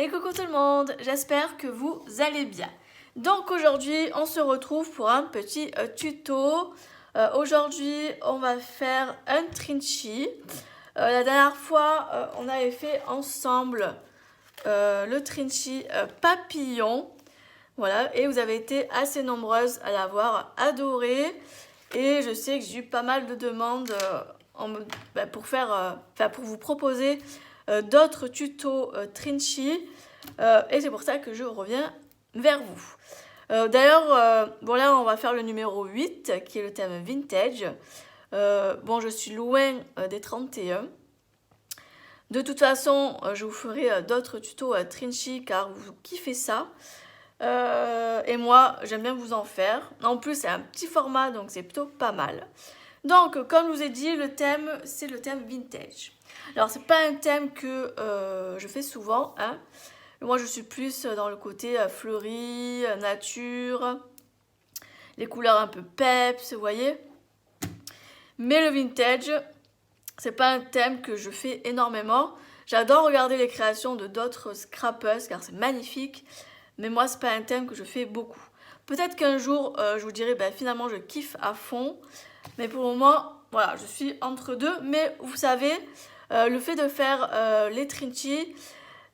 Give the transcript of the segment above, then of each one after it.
Et coucou tout le monde, j'espère que vous allez bien. Donc aujourd'hui on se retrouve pour un petit tuto. Aujourd'hui on va faire un trinchi. La dernière fois on avait fait ensemble le trinchi papillon. Voilà, et vous avez été assez nombreuses à l'avoir adoré. Et je sais que j'ai eu pas mal de demandes pour vous proposer d'autres tutos trinchi. Et c'est pour ça que je reviens vers vous. D'ailleurs, bon là on va faire le numéro 8 qui est le thème vintage. Bon, je suis loin des 31. De toute façon, je vous ferai d'autres tutos trinchi car vous kiffez ça. Et moi, j'aime bien vous en faire. En plus, c'est un petit format, donc c'est plutôt pas mal. Donc, comme je vous ai dit, le thème, c'est le thème vintage. Alors, c'est pas un thème que je fais souvent, hein. Moi, je suis plus dans le côté fleuri, nature, les couleurs un peu peps, vous voyez. Mais le vintage, c'est pas un thème que je fais énormément. J'adore regarder les créations de d'autres scrappers car c'est magnifique. Mais moi, c'est pas un thème que je fais beaucoup. Peut-être qu'un jour, je vous dirai, finalement, je kiffe à fond. Mais pour le moment, voilà, je suis entre deux. Mais vous savez, le fait de faire les trinchi,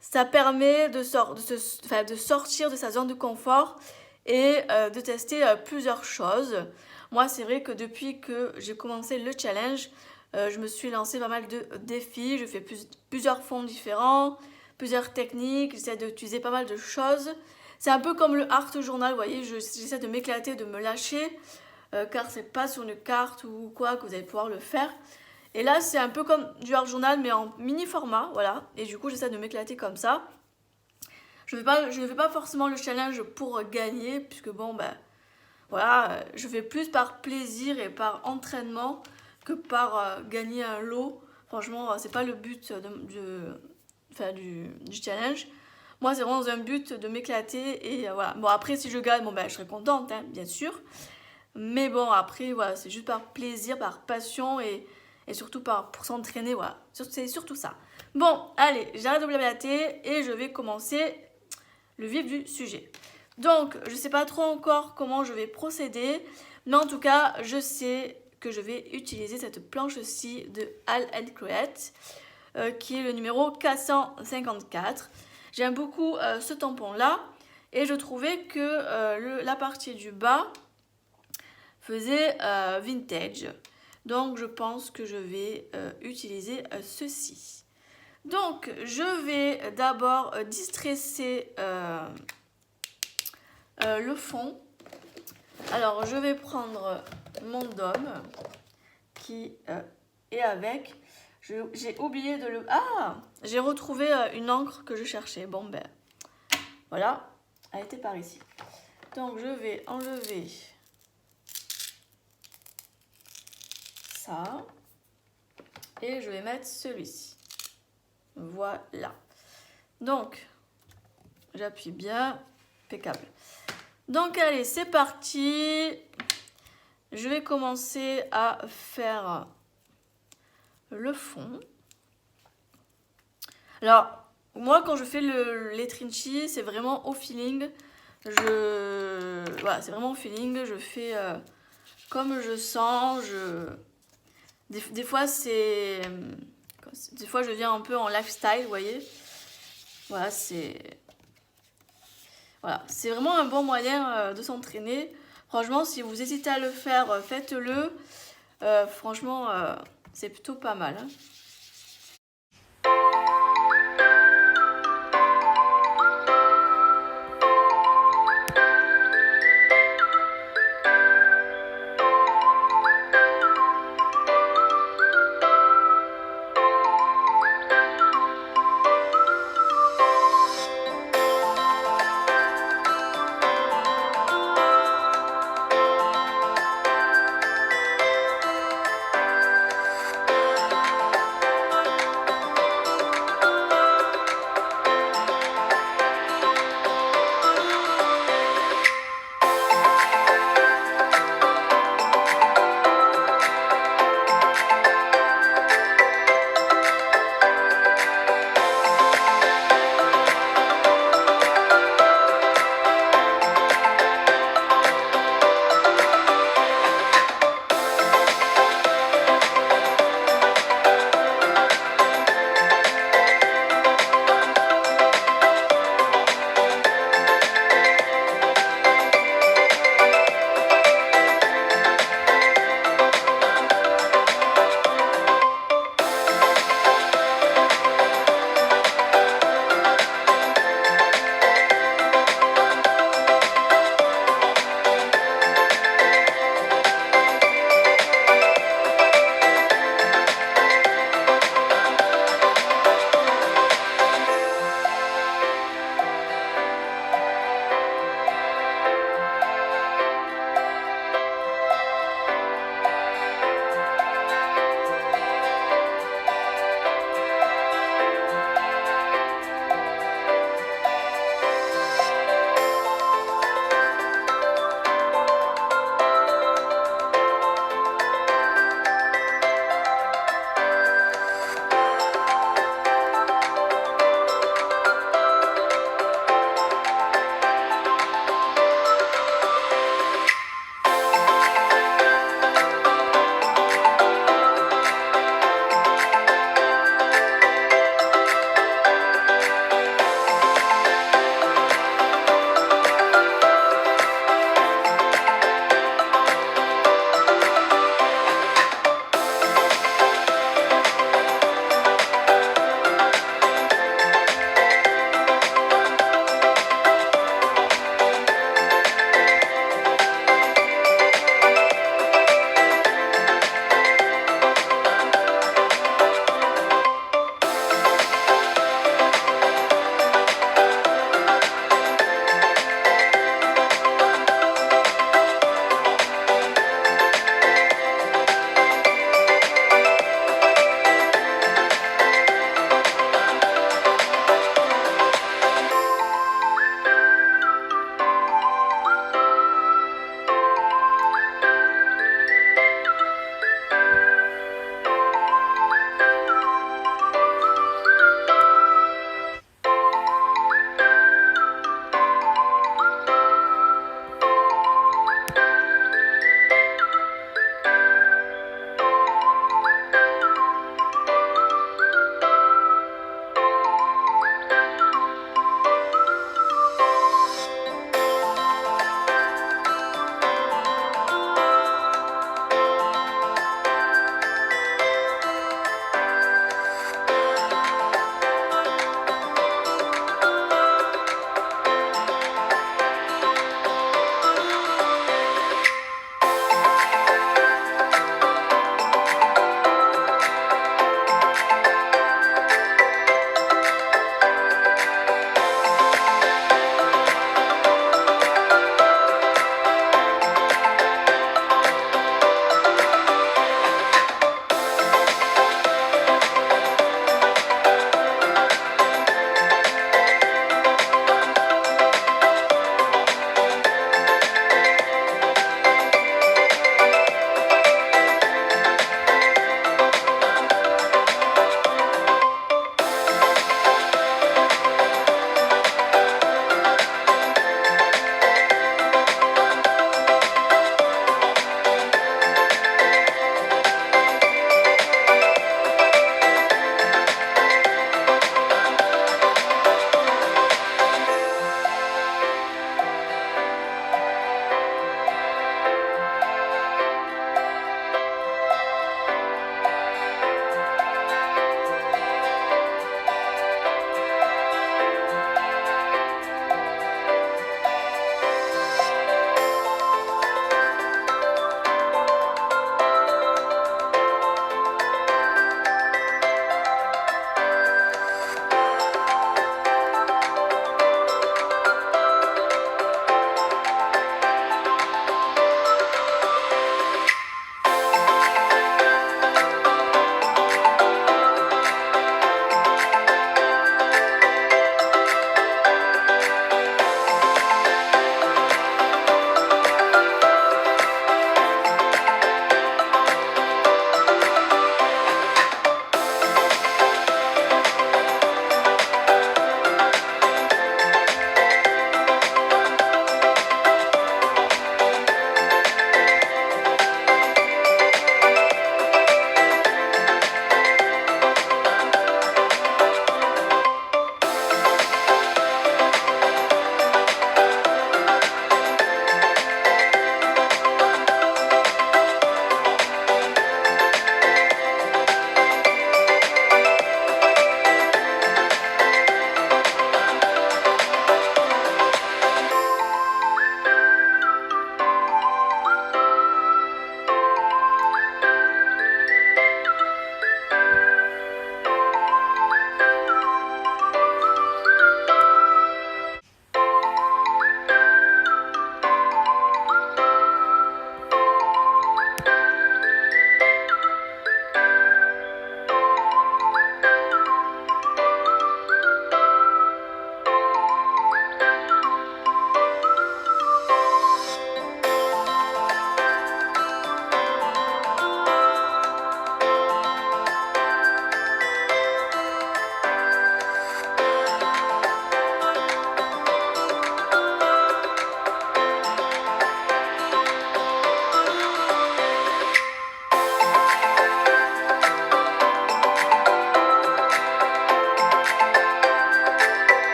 ça permet de sortir de sa zone de confort et de tester plusieurs choses. Moi, c'est vrai que depuis que j'ai commencé le challenge, je me suis lancé pas mal de défis. Je fais plusieurs fonds différents, plusieurs techniques. J'essaie d'utiliser pas mal de choses. C'est un peu comme le art journal, vous voyez, j'essaie de m'éclater, de me lâcher, car c'est pas sur une carte ou quoi que vous allez pouvoir le faire. Et là, c'est un peu comme du art journal, mais en mini format, voilà. Et du coup, j'essaie de m'éclater comme ça. Je ne fais pas forcément le challenge pour gagner, puisque bon, voilà, je fais plus par plaisir et par entraînement que par gagner un lot. Franchement, c'est pas le but du challenge. Moi, c'est vraiment dans un but de m'éclater et voilà. Bon, après, si je gagne, je serai contente, hein, bien sûr. Mais bon, après, voilà, c'est juste par plaisir, par passion et surtout pour s'entraîner, voilà. C'est surtout ça. Bon, allez, j'arrête de blablater et je vais commencer le vif du sujet. Donc, je ne sais pas trop encore comment je vais procéder, mais en tout cas, je sais que je vais utiliser cette planche-ci de All & Create, qui est le numéro 454. J'aime beaucoup ce tampon-là, et je trouvais que la partie du bas faisait vintage. Donc, je pense que je vais utiliser ceci. Donc, je vais d'abord distresser le fond. Alors, je vais prendre mon dôme qui est avec. J'ai oublié de le... Ah! J'ai retrouvé une encre que je cherchais. Bon, voilà. Elle était par ici. Donc, je vais enlever ça. Et je vais mettre celui-ci. Voilà. Donc, j'appuie bien. Impeccable. Donc, allez, c'est parti. Je vais commencer à faire le fond. Alors, moi, quand je fais les trinchi, c'est vraiment au feeling. Voilà, c'est vraiment au feeling. Je fais comme je sens. Des fois, des fois, je viens un peu en lifestyle, vous voyez. Voilà, c'est vraiment un bon moyen de s'entraîner. Franchement, si vous hésitez à le faire, faites-le. Franchement, c'est plutôt pas mal, hein.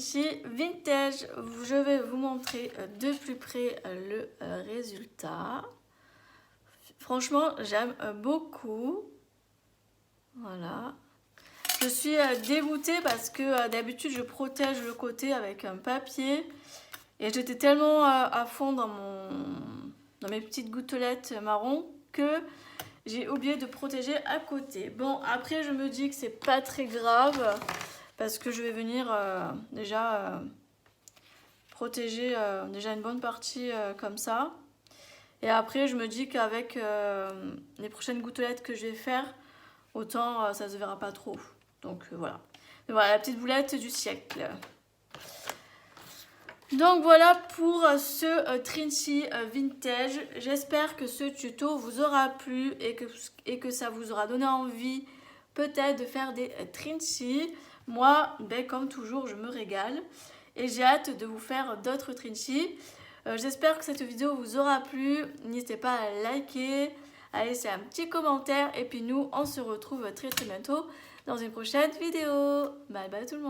Trinchy Vintage. Je vais vous montrer de plus près le résultat. Franchement, j'aime beaucoup. Voilà. Je suis dégoûtée parce que d'habitude, je protège le côté avec un papier. Et j'étais tellement à fond dans mes petites gouttelettes marron que j'ai oublié de protéger à côté. Bon, après, je me dis que c'est pas très grave parce que je vais venir déjà protéger déjà une bonne partie comme ça. Et après, je me dis qu'avec les prochaines gouttelettes que je vais faire, autant ça se verra pas trop. Donc voilà. Mais voilà, la petite boulette du siècle. Donc voilà pour ce Trinchy Vintage. J'espère que ce tuto vous aura plu et que ça vous aura donné envie peut-être de faire des Trinchy. Moi, ben, comme toujours, je me régale et j'ai hâte de vous faire d'autres Trinchy. J'espère que cette vidéo vous aura plu. N'hésitez pas à liker, à laisser un petit commentaire et puis nous, on se retrouve très bientôt dans une prochaine vidéo. Bye bye tout le monde.